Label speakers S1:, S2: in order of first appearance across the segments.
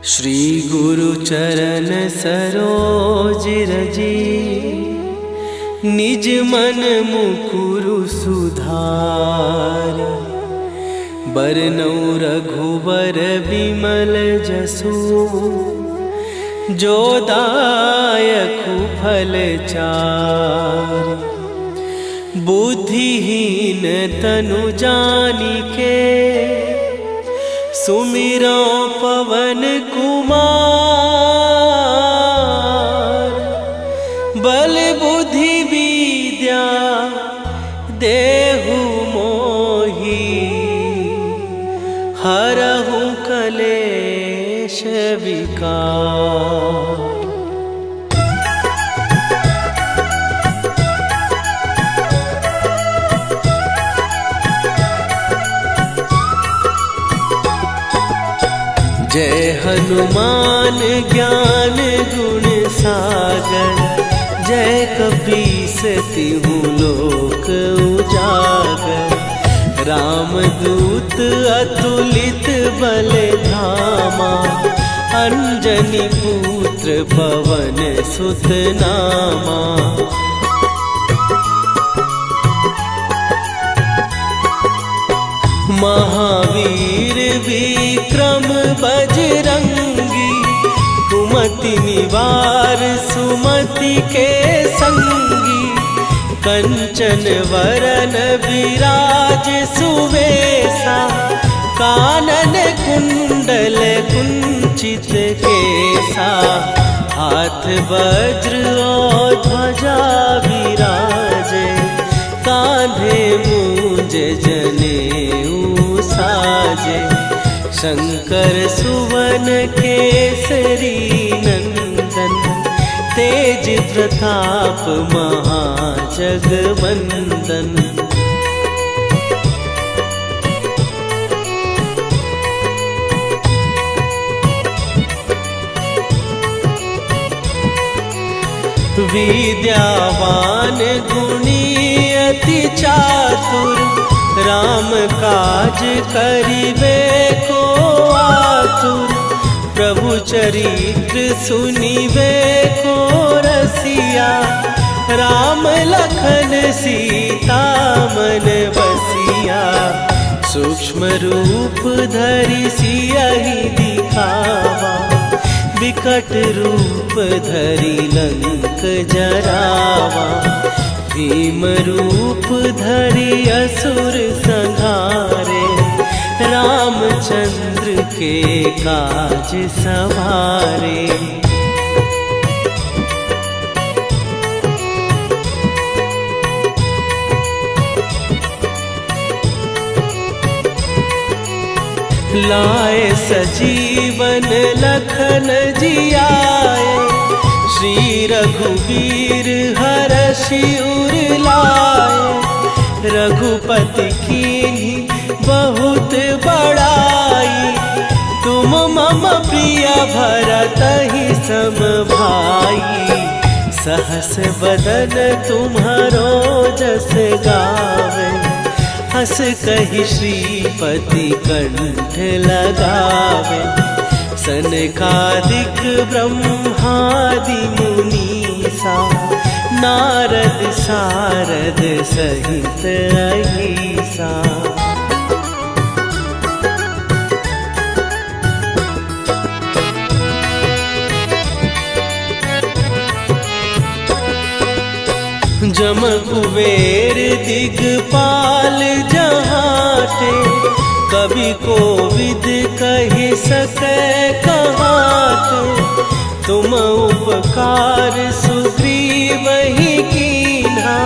S1: श्री गुरु चरण सरोज रजी, निज मन मुकुरु सुधार। बरनौ रघुबर बिमल जसु, जो दायकु फल चार। बुद्धिहीन तनु जानिके, सुमिरो पवन कुमार। बल बुद्धि विद्या देहु मोहि, हरहु कलेश विकार। जय हनुमान ज्ञान गुण सागर, जय कपीस तिहु लोक उजागर। रामदूत अतुलित बल धामा, अंजनी पुत्र पवन सुत नामा। महावीर विक्रम बजरंगी, कुमति निवार सुमति के संगी। कंचन वरन विराज सुवेशा, कानन कुंडल कुंचित केसा। हाथ वज्र और ध्वजा विराजे, कांधे मूंज जनेऊ साजे। शंकर सुवन केसरी नंदन, तेज प्रताप महाजगवंदन। विद्यावान गुणी अति चातुर, राम काज करिबे को आतुर। प्रभु चरित्र सुनिबे को रसिया, राम लखन सीता मन बसिया। सूक्ष्म रूप धरि सियहि दिखावा, विकट रूप धरि लंक जरावा। भीम रूप धरि असुर संहारे, रामचंद्र के काज सवारे। लाए सजीवन लखन जियाए, श्री रघुवीर हरषि उर लाए। रघुपति कीन्ही बहुत बड़ाई, तुम मम प्रिय भरतहि सम भाई। सहस बदन तुम्हारो जस गावे, हस कहि श्रीपति कंठ लगावे। सनकादिक ब्रह्मादि मुनीसा, नारद सारद सहित अहिसा। जम कुबेर दिगपाल जहाते, कवि कोविद कहि सकै कहाते। तुम उपकार सुग्रीवहि कीन्हा,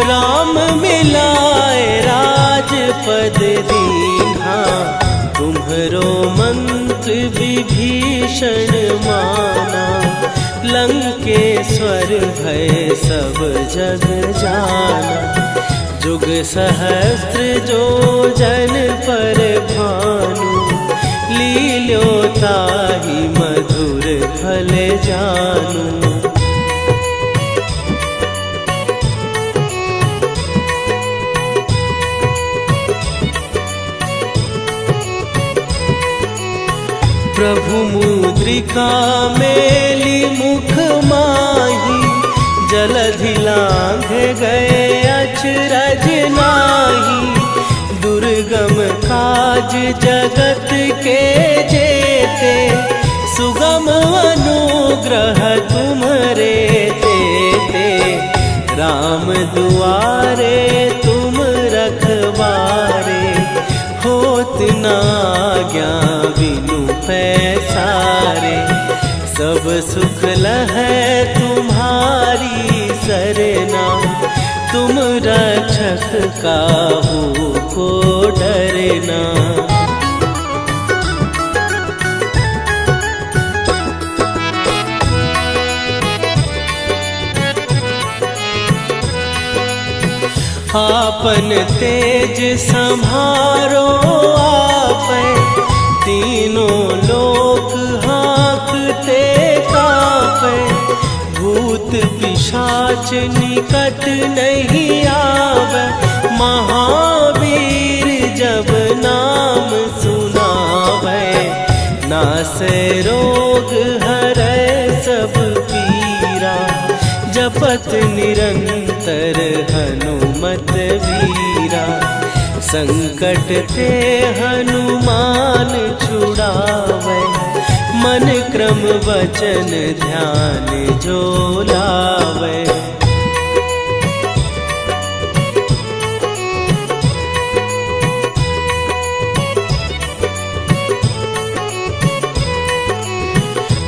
S1: राम मिलाए राजपद दीन्हा। तुम्हरो मंत्र विभीषण माना, लंकेश्वर भय सब जग जाना। जुग सहस्त्र जो जन पर भानु, लील्यो ताहि मधुर फल जानू। प्रभु मुद्रिका मेली मुख माही, जलधि लांघ गए अचरज नाही। दुर्गम काज जगत के जेते, सुगम अनुग्रह तुम्हरे तेते। राम दुआरे तुम रखवारे, होत न आज्ञा बिनु पैसारे। सब सुख लहै तुम्हारी सरना, तुम रक्षक काहू को डरना। आपन तेज संभारो आपै, तीनों लोक हाँकते कापै। भूत पिशाच निकट नहीं आवे, महावीर जब नाम सुनावे। नासै रोग हरै सब पीरा, जपत निरंतर हनुमत वीरा। संकट ते हनुमान छुड़ावे, मन क्रम वचन ध्यान जो लावे।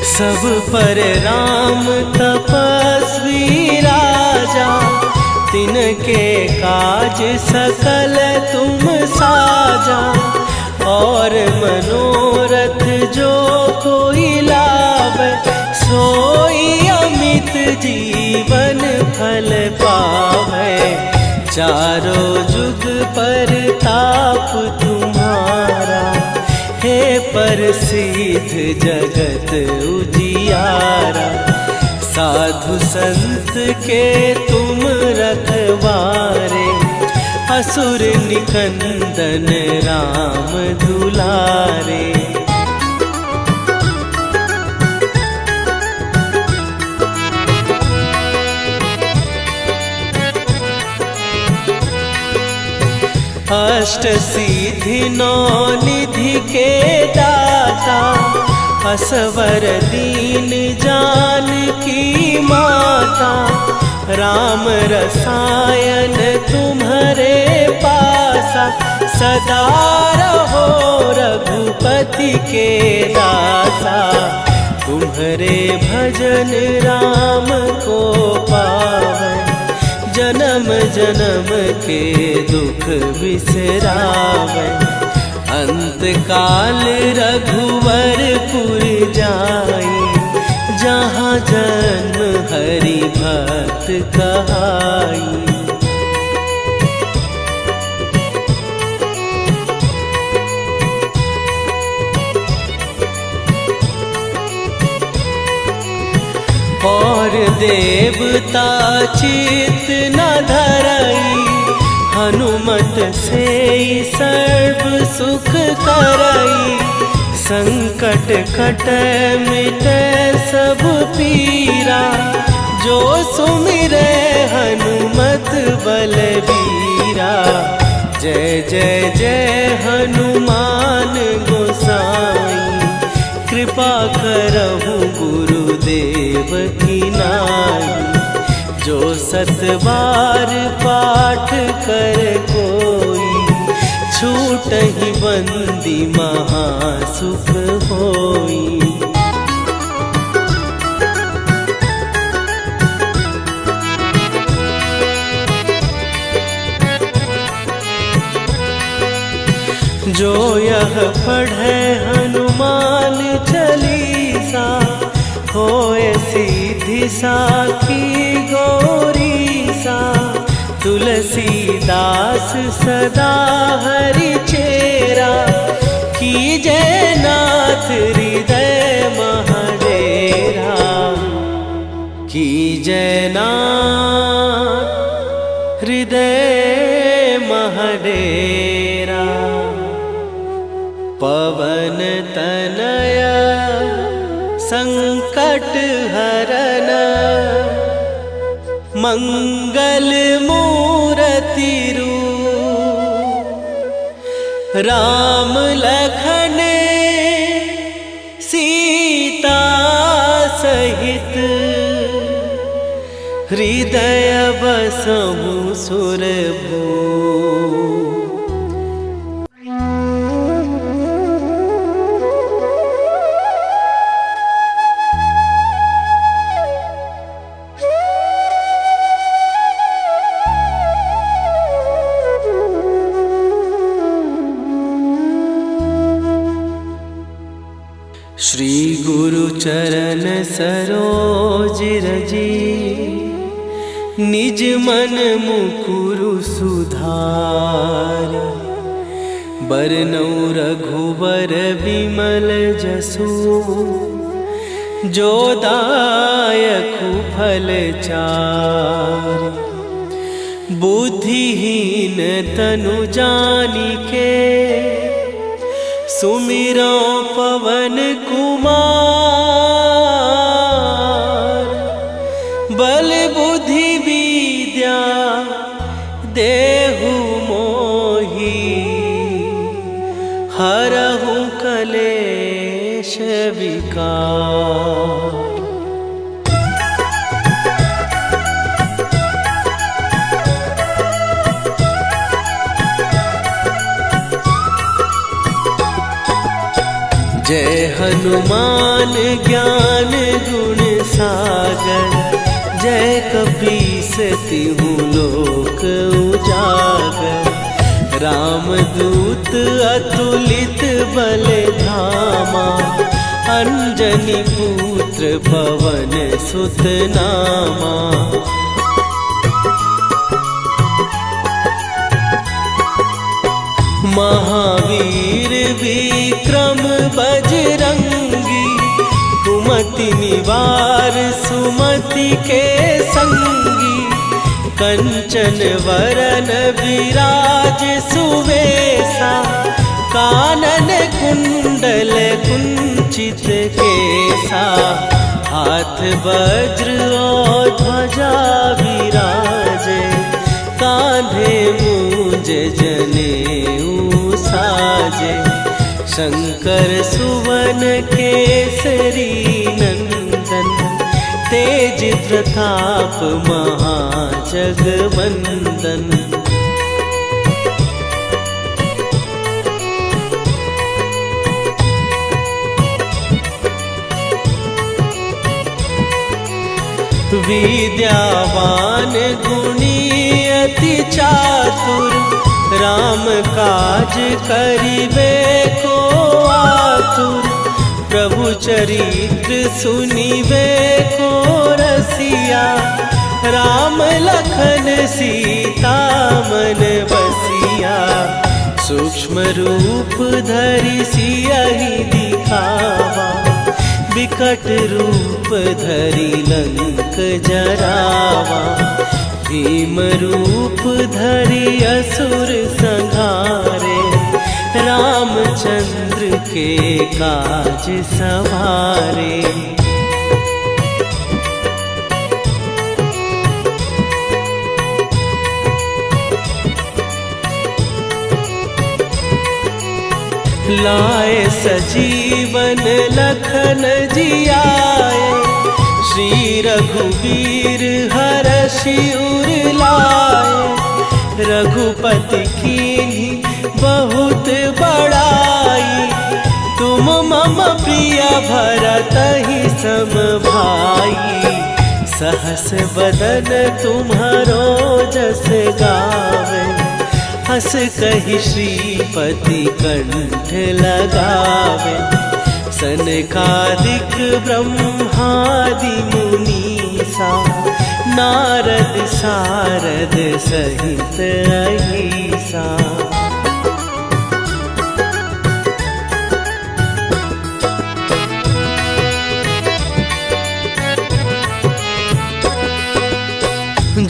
S1: सब पर राम तपस्वी राजा, तिनके काज सकल तुम साजा। और मनोरथ जो कोई लावे, सोई अमित जीवन फल पावे। चारों जुग पर ताप तुम्हारा, हे प्रसिद्ध जगत उजियारा। साधु संत के तुम रखवारे, असुर निकंदन राम दुलारे। अष्ट सिद्धि नौ निधि के दाता, असवर दीन जानकी माता। राम रसायन तुम्हारे पासा, सदा रहो रघुपति के दासा। तुम्हारे भजन राम को पावे, जन्म जन्म के दुख बिसरावे। अंत काल रघुवरपुर जाई, जहाँ जन्म हरि भक्त कहाई। और देवता चित न धरई, हनुमत से सर्व सुख करई। संकट कटै मिटै सब पीरा, जो सुमिरै हनुमत बलबीरा। जय जय जय हनुमान गोसाई, कृपा करहु गुरुदेव की नाई। जो सत बार पाठ कर कोई, छूटहि बंदी महासुख होई। जो यह पढ़े हनुमान चालीसा, होए सीधी साखी गौरीसा। तुलसीदास सदा हरि चेरा, कीजय नाथ हृदय महडेरा। कीजय नाथ हृदय महडेरा। पवन तनय संकट हरन मंगल मूर्ति रूप राम लखन सीता सहित हृदय बसहु सुरभू। श्री गुरु चरण सरोज रजी निज मन मुकुरु सुधार। बरनउँ रघुबर बिमल जसु जो दायकु फल चार। बुद्धिहीन तनु जानिके सुमिरो पवन कुमार। बल बुद्धि विद्या देहु मोहि हरहु कलेश विकार। जय हनुमान ज्ञान गुण सागर। जय कपीस तिहु लोक उजागर। रामदूत अतुलित बल धामा। अंजनी पुत्र पवन सुत नामा। महावीर विक्रम बजरंगी। कुमति निवार सुमति के संगी। कंचन वरन विराज सुवेशा। कानन कुंडल कुंचित केसा। हाथ वज्र और ध्वजा विराजे। कांधे मूंज जनेऊ साजे। शंकर सुवन केसरी नंदन। तेज प्रताप महाजगवंदन। विद्यावान गुणी अति चातुर। राम काज करिबे को आतुर। प्रभु चरित्र सुनिबे को रसिया। राम लखन सीता मन बसिया। सूक्ष्म रूप धरि सियहि दिखावा। विकट रूप धरि लंक जरावा। भीम रूप धरि असुर संहारे। रामचंद्र के काज सवारे। लाए सजीवन लखन जियाए। श्री रघुवीर हरषि उर लाए। रघुपति कीन्ही बहुत बड़ाई। तुम मम प्रिय भरतहि सम भाई। सहस बदन तुम्हारो जस गावे। हस कहि श्रीपति कंठ लगावे। सनकादिक ब्रह्मादि मुनीसा। नारद सारद सहित अहिसा।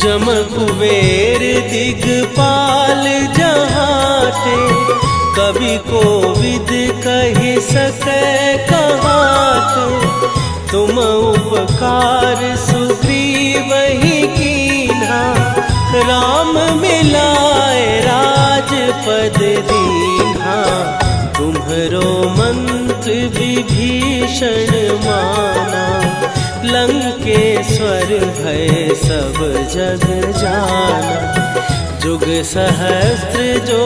S1: जम कुबेर दिगपाल जहाते। कवि कोविद कहि सकै कहाते। तुम उपकार सुग्रीव ही कीन्हा, राम मिलाए राजपद दीन्हा। तुम्हरो मंत्र विभीषण माना, लंकेश्वर भय सब जग जाना। जुग सहस्त्र जो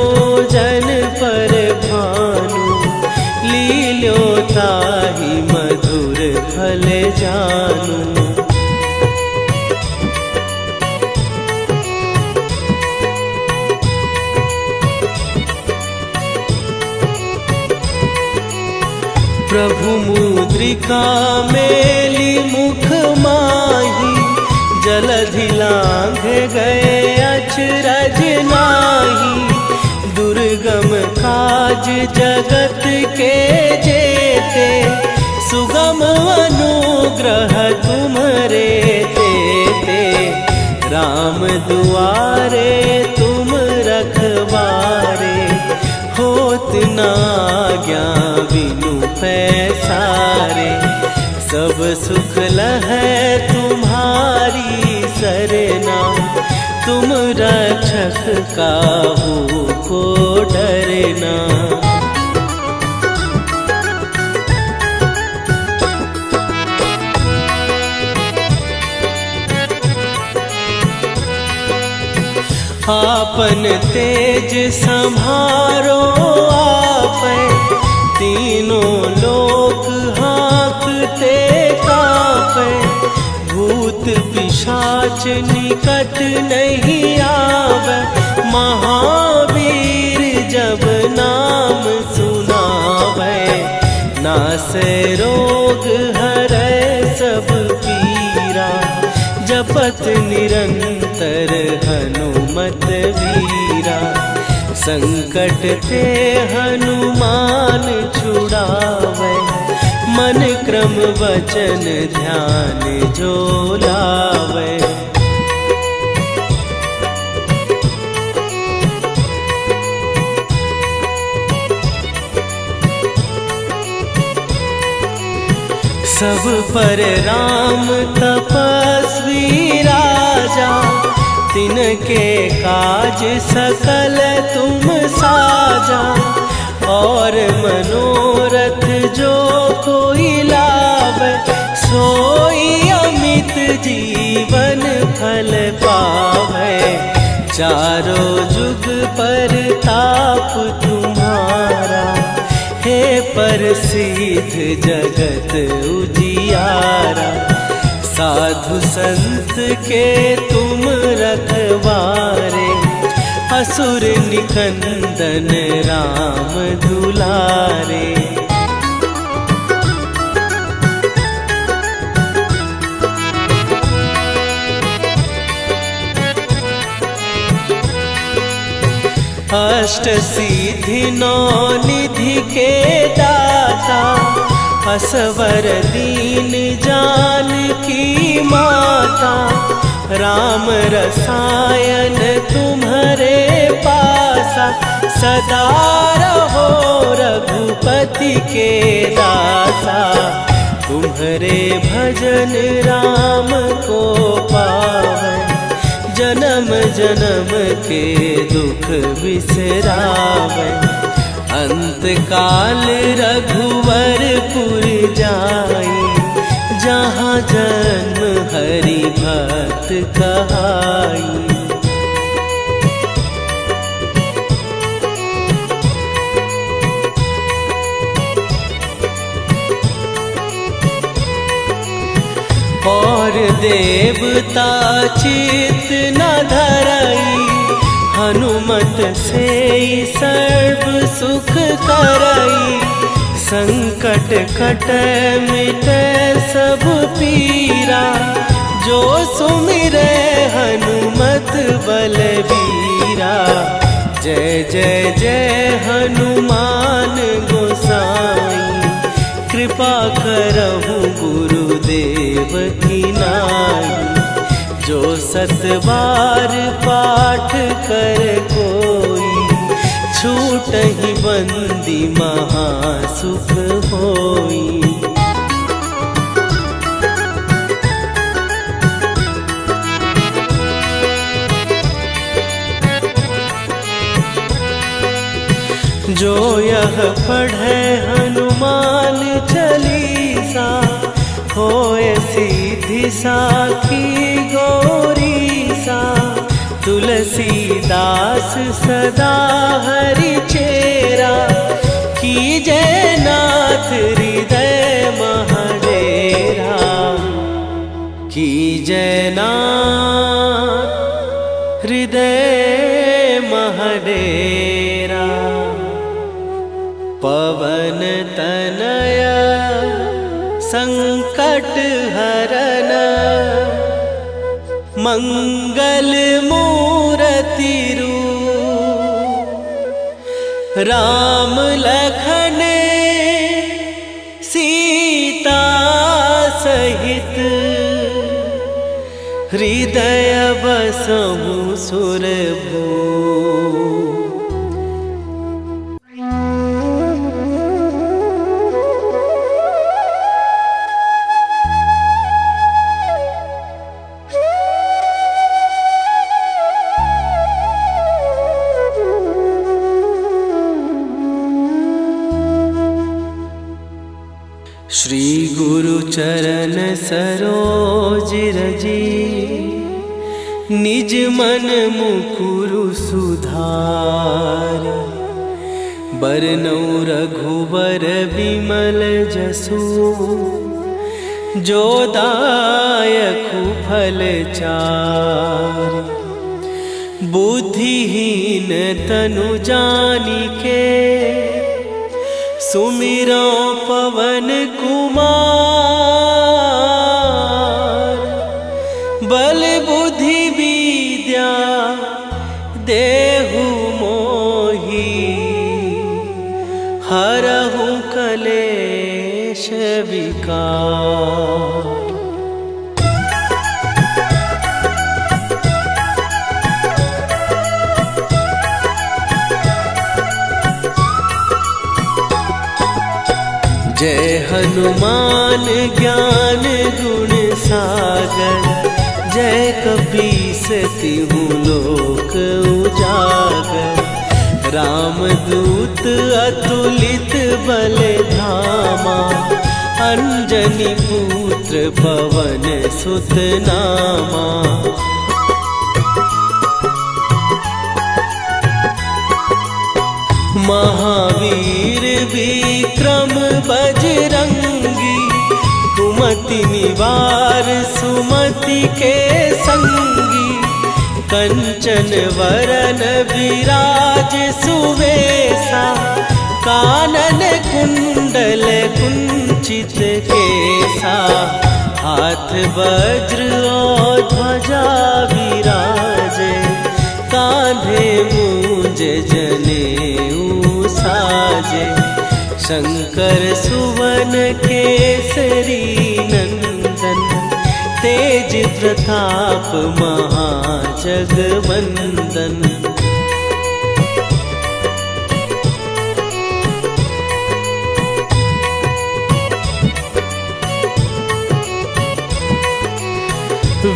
S1: जन पर भानु, लील्यो ताहि मधुर फल जानू। प्रभु मुद्रिका मेली मुख माही, जलधि लांघ गए अचरज नाही। दुर्गम काज जगत के जेते, सुगम अनुग्रह तुम्हरे तेते। राम दुआरे तुम रखवारे, होत न आज्ञा बिनु पैसारे। सब सुख लहै तुम्हारी सरना, तुम रक्षक काहू को डरना। आपन तेज संभारो आपै, तीनों लोक हाँकते कापै। भूत पिशाच निकट नहीं आवे, महावीर जब नाम सुनावे। नासै रोग हरै सब पीरा, जपत निरंतर हनुमत वीरा। संकट ते हनुमान छुड़ावे, मन क्रम वचन ध्यान जो लावे। सब पर राम तपस्वी राजा, तिनके काज सकल तुम साजा। और मनोरथ जो कोई लावे, सोई अमित जीवन फल पावे। चारों जुग पर ताप तुम्हारा, हे प्रसिद्ध जगत उजियारा। साधु संत के तुम रखवारे, असुर निकंदन राम दुलारे। अष्ट सिद्धि नौ निधि के दाता, असवर दीन जानकी माता। राम रसायन तुम्हारे पासा, सदा रहो रघुपति के दासा। तुम्हारे भजन राम को पावे, जन्म जन्म के दुख बिसरावे। अंत काल रघुवरपुर जाई, जहाँ जन्म हरि भक्त कहाई। और देवता चित न धरई, हनुमत से सर्व सुख करई। संकट कटै मिटै सब पीरा, जो सुमिरै हनुमत बलबीरा। जय जय जय हनुमान गोसाई, कृपा करहु गुरुदेव की नाई। जो सत बार पाठ कर कोई, छूटहि बंदी महासुख होई। जो यह पढ़े हनुमान चालीसा, होए सीधी साखी गौरी सा। तुलसीदास सदा हरि चेरा, कीजय नाथ हृदय महडेरा। कीजय नाथ हृदय महडेरा। पवन तनय संकट हरन, मंगल मूरति रूप। राम लखन सीता सहित, हृदय बसहु सुरभूप। श्री गुरु चरण सरोज रजी, निज मन मुकुरु सुधार। बरनउँ रघुबर बिमल जसु, जो दायकु फल चारि। बुद्धिहीन तनु जानिके, सुमिरो पवन कुमार। बल बुद्धि विद्या देहु मोहि, हरहु कलेश विकार। जय हनुमान ज्ञान गुण सागर, जय कपीस तिहु लोक उजागर। रामदूत अतुलित बल धामा, अंजनी पुत्र पवन सुत नामा। महावीर विक्रम बजरंगी, कुमति निवार सुमति के संगी। कंचन वरन विराज सुवेशा, कानन कुंडल कुंचित केसा। हाथ वज्र और ध्वजा विराजे, कांधे मूंज जनेऊ साजे। शंकर सुवन केसरी नंदन, तेज प्रताप महाजगवंदन।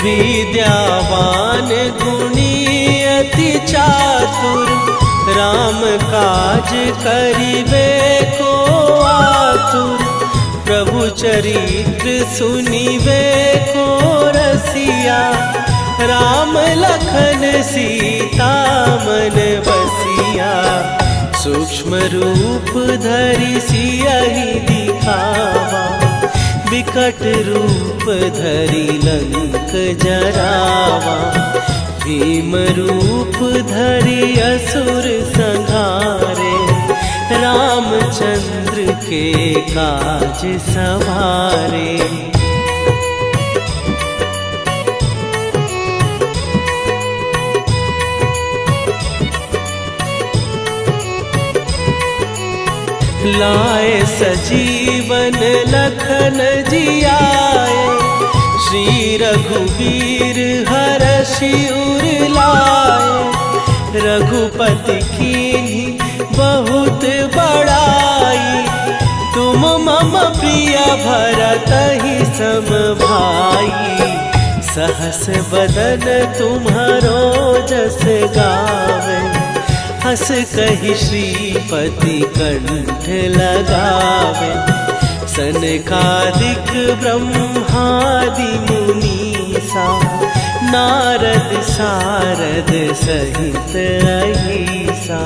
S1: विद्यावान गुणी अति चातुर, राम काज करिबे को आतुर। प्रभु चरित्र सुनिबे को रसिया, राम लखन सीता मन बसिया। सूक्ष्म रूप धरि सियहि दिखावा, विकट रूप धरि लंक जरावा। भीम रूप धरि असुर संहारे, रामचंद्र के काज सवारे। लाए सजीवन लखन जियाए, श्री रघुवीर हरषि उर लाए। रघुपति कीन्ही बहुत बड़ाई, तुम मम प्रिय भरतहि सम भाई। सहस बदन तुम्हारो जस गावे, हंस कहि श्रीपति कंठ लगावे। सनकादिक ब्रह्मादि मुनीसा नारद सारद सहित अहिसा।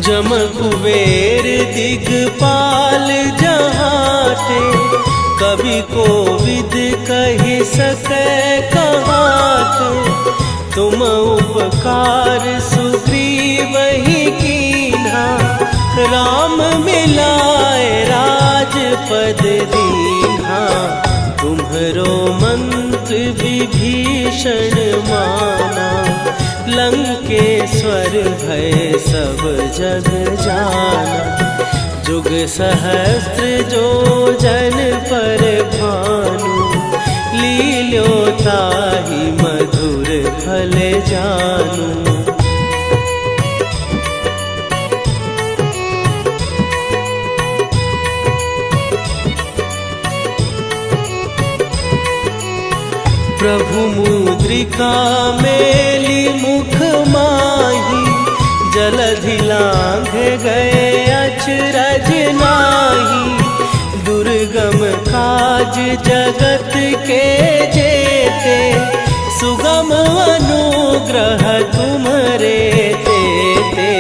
S1: जम कुबेर दिगपाल जहाते, कवि कोविद कहि सकै कहाते। तुम उपकार सुग्रीवहि कीन्हा, राम मिलाए राजपद दीन्हा। तुम्हरो मंत्र विभीषण माना, लंकेश्वर भय सब जग जाना। जुग सहस्त्र जो जन पर भानु, लील्यो ताहि मधुर फल जानू। प्रभु मुद्रिका मेली मुख माही, जलधि लांघ गए अचरज नाही। दुर्गम काज जगत के जेते, सुगम अनुग्रह तुम्हरे तेते।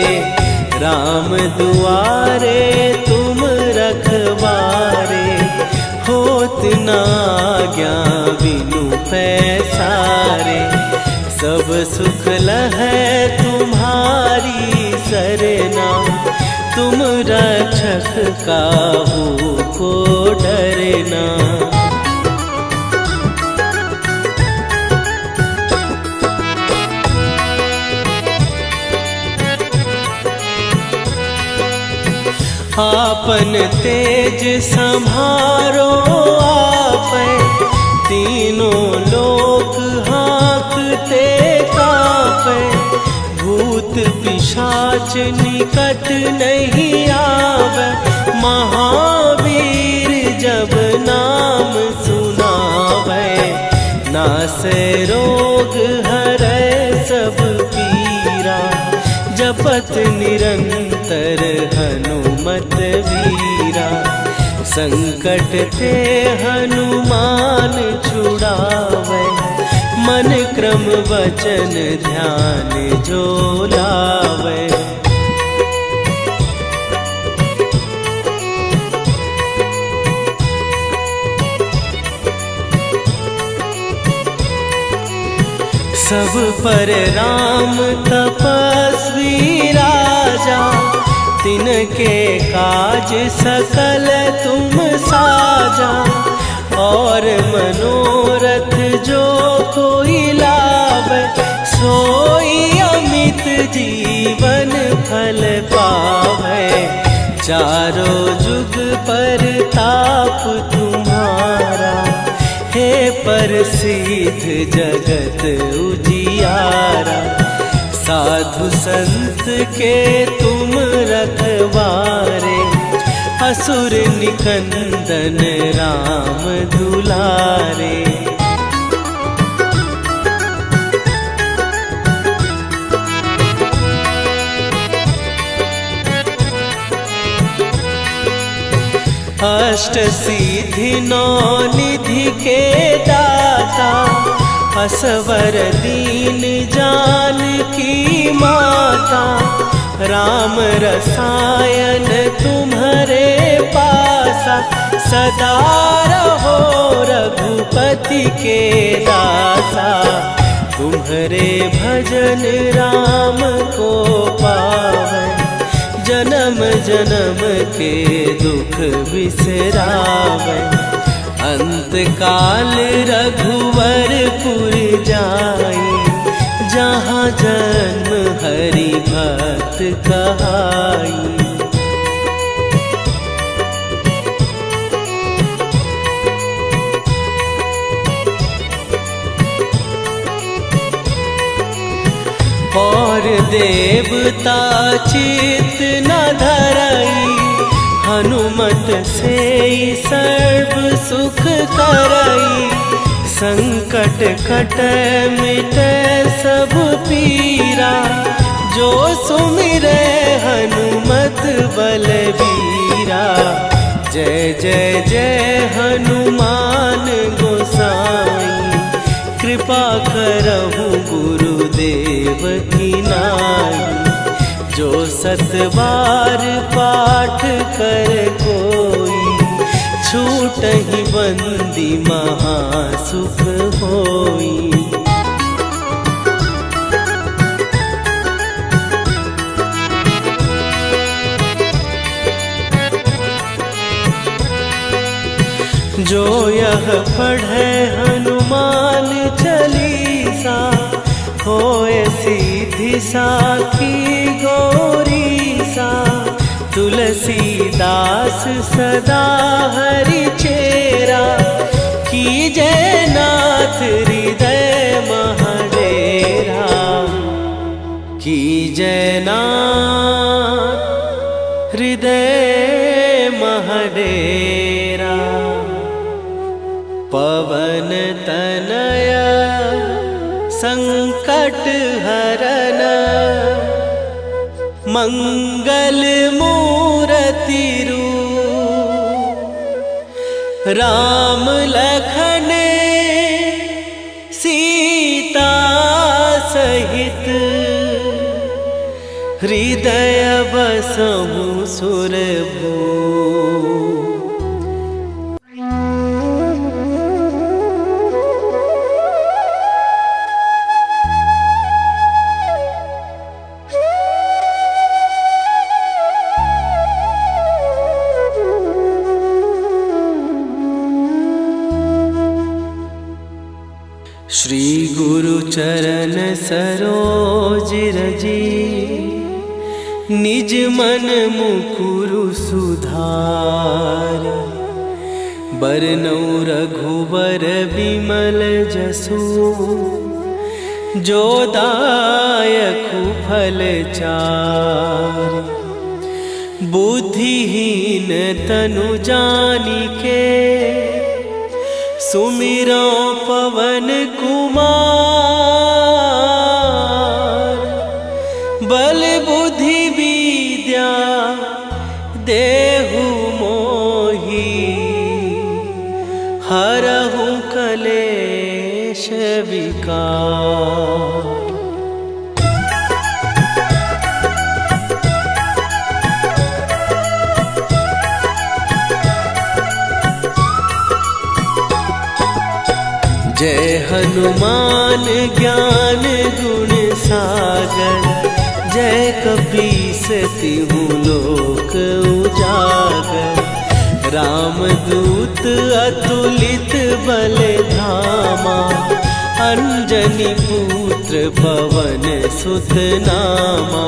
S1: राम दुआरे तुम रखवारे, होत न आज्ञा बिनु पैसारे। सब सुख लहै तुम्हारी सरना, तुम रक्षक काहू को डरना। आपन तेज संभारो आपै, तीनों लोक हाँकते कापै। भूत पिशाच निकट नहीं आवे, महावीर जब नाम सुनावे। नासै रोग हरै सब पीरा, जपत निरंतर हनुमत वीरा। संकट ते हनुमान छुड़ावे, मन क्रम वचन ध्यान जो लावे। सब पर राम तपस्वी राजा, तिनके काज सकल तुम साजा। और मनोरथ जो कोई लावे, सोई अमित जीवन फल पावे। चारों जुग पर ताप तुम्हारा, हे प्रसिद्ध जगत उजियारा। साधु संत के तुम रखवारे, असुर निकंदन राम दुलारे। अष्ट सिद्धि नौ निधि के दाता, असवर दीन जानकी माता। राम रसायन तुम्हारे पासा, सदा रहो रघुपति के दासा। तुम्हारे भजन राम को पावै, जन्म जन्म के दुख बिसरावै। अंत काल रघुवरपुर जाई, जहाँ जन्म हरि भक्त कहाई। और देवता चित न धरई, हनुमत से सर्व सुख करई, संकट कटै मिटै सब पीरा। जो सुमिरै हनुमत बलबीरा, जय जय जय हनुमान गोसाई। कृपा करहु गुरुदेव की नाई, जो सत बार पाठ कर कोई, छूटहि बंदी महासुख होई। जो यह पढ़े हनुमान चालीसा, होए सीधी साखी गौरीसा। तुलसीदास सदा हरि चेरा, कीजय नाथ हृदय महडेरा। कीजय नाथ हृदय महडेरा। पवन तनया संकट हरन, मंगल मूरति रूप। राम लखन सीता सहित, हृदय बसहु सुरभूप। श्री गुरु चरण सरोज रजी, निज मन मुकुरु सुधार। बरनौ रघुबर बिमल जसु, जो दायकु फल चार। बुद्धिहीन तनु जानिके, सुमिरो पवन कुमार। बल बुद्धि विद्या देहु मोहि, हरहु कलेश विकार। जय हनुमान ज्ञान गुण सागर, जय कपीस तिहु लोक उजागर। रामदूत अतुलित बल धामा, अंजनी पुत्र पवन सुत नामा।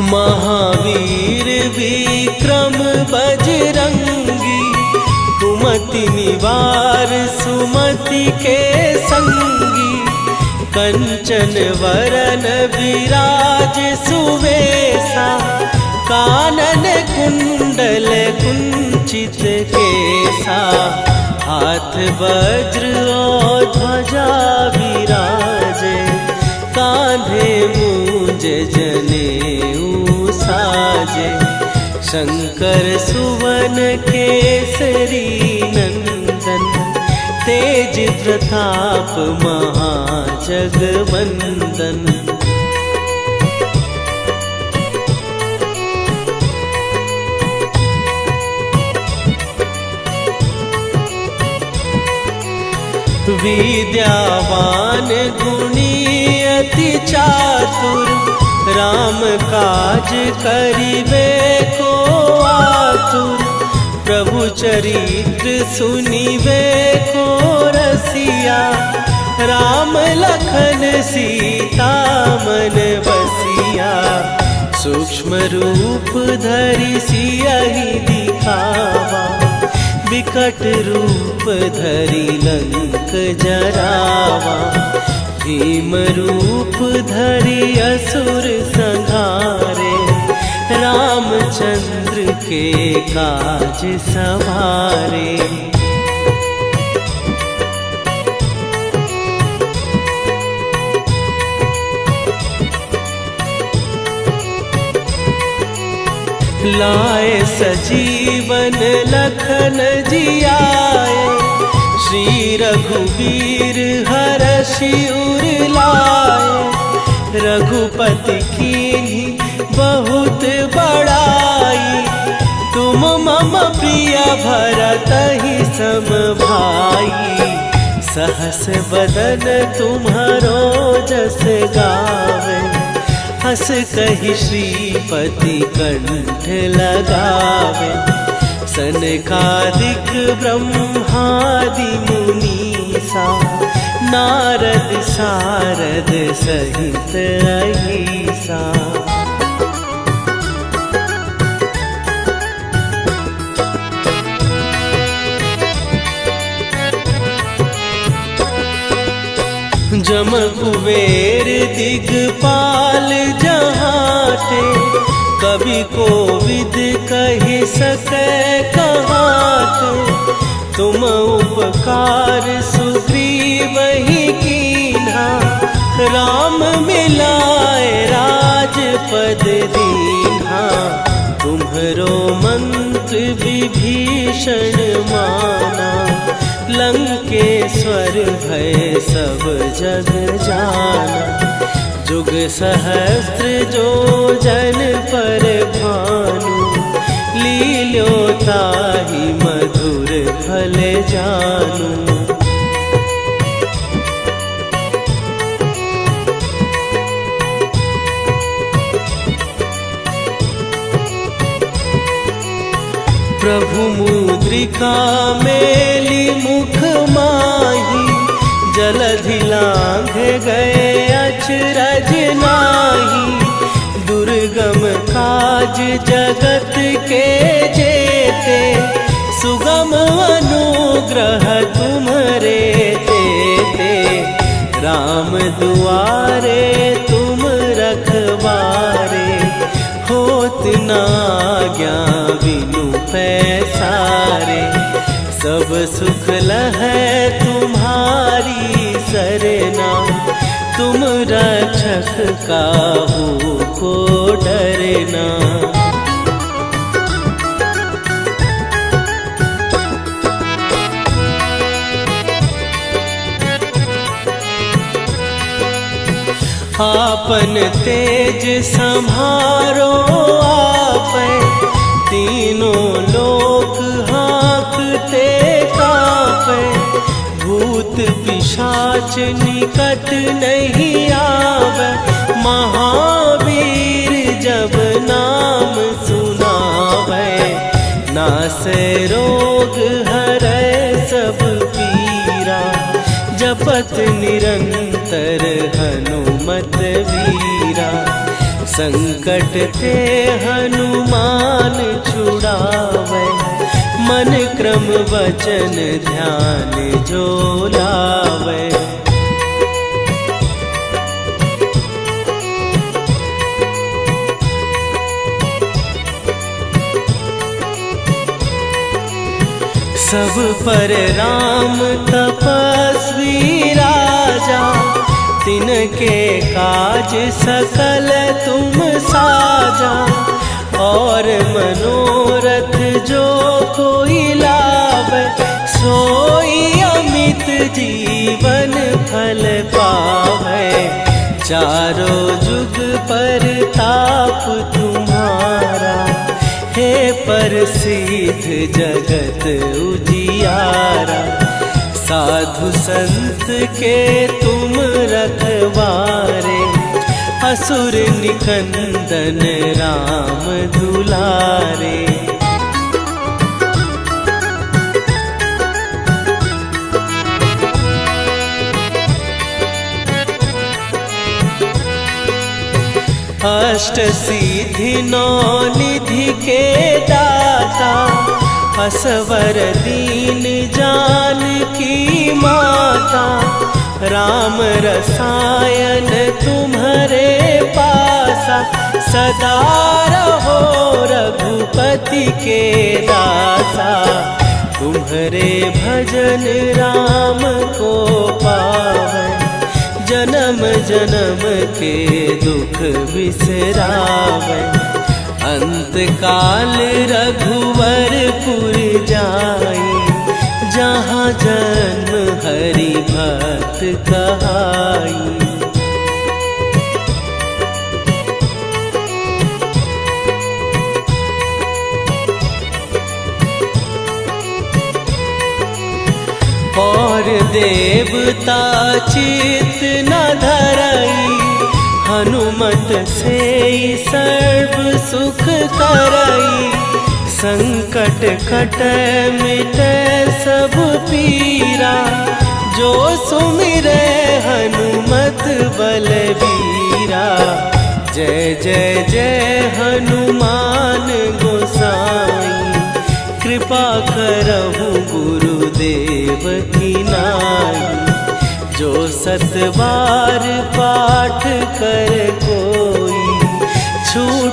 S1: महावीर विक्रम बजरंगी, कुमति निवार सुमति के संगी। कंचन वरन विराज सुवेशा, कानन कुंडल कुंचित केसा। हाथ वज्र और ध्वजा विराजे, कांधे मूंज जनेऊ साजे। शंकर सुवन केसरी नंदन, तेज प्रताप महाजगवंदन। विद्यावान गुणी अति चातुर, राम काज करिबे को आतुर। प्रभु चरित्र सुनिबे को रसिया, राम लखन सीता मन बसिया। सूक्ष्म रूप धरि सियहि दिखावा, विकट रूप धरि लंक जरावा। भीम रूप धरि असुर संहारे, रामचंद्र के काज सवारे। लाए सजीवन लखन जियाए, श्री रघुवीर हरषि उर लाए। रघुपति कीन्ही बहुत बड़ाई, तुम मम प्रिय भरतहि सम भाई। सहस बदन तुम्हारो जस गावे, हस कहि श्रीपति कंठ लगावे। सनकादिक ब्रह्मादि मुनीसा, नारद सारद सहित अहिसा। जम कुबेर दिगपाल जहाते, कवि कोविद कहि सकै कहाते। तुम उपकार सुग्रीवहि कीन्हा, राम मिलाए राजपद दीन्हा। तुम्हरो मंत्र विभीषण माना, लंकेश्वर भय सब जग जाना। जुग सहस्त्र जो जन पर भानु, लील्यो ताहि मधुर फल जानू। प्रभु मुद्रिका मेली मुख माही, जलधि लांघ गए अचरज नाही। दुर्गम काज जगत के जेते, सुगम अनुग्रह तुम्हरे तेते। राम दुआरे तुम रखवारे, होत न आज्ञा बिनु पैसारे। सब सुख लहै तुम्हारी सरना, तुम रक्षक काहू को डरना। आपन तेज संभारो आपै, तीनों लोक हाँकते कांपै। भूत पिशाच निकट नहीं आवे, महावीर जब नाम सुनावे। नासै रोग हरै सब पीरा, जपत निरंतर हनुमत वीरा। संकट ते हनुमान छुड़ावे, मन क्रम वचन ध्यान जो लावे। सब पर राम तपस्वी राजा, तिनके काज सकल तुम साजा। और मनोरथ जो कोई लावे, सोई अमित जीवन फल पावे। चारों जुग पर ताप तुम्हारा, हे प्रसिद्ध जगत उजियारा। साधु संत के तुम रखवारे, असुर निकंदन राम दुलारे। अष्ट सिद्धि नौ निधि के दाता, असवर दीन जानकी माता। राम रसायन तुम्हारे पासा, सदा रहो रघुपति के दासा। तुम्हारे भजन राम को पावन, जन्म जन्म के दुख बिसरावे। अंत काल रघुवरपुर जाई, जहाँ जन्म हरि भक्त कहाई। और देवता चित न धरई, हनुमत से सर्व सुख करई। संकट कटै मिटै सब पीरा, जो सुमिरै हनुमत बलबीरा। जय जय जय हनुमान गोसाई, कृपा करहु गुरुदेव की नाई। जो 7 बार पाठ कर कोई, छूट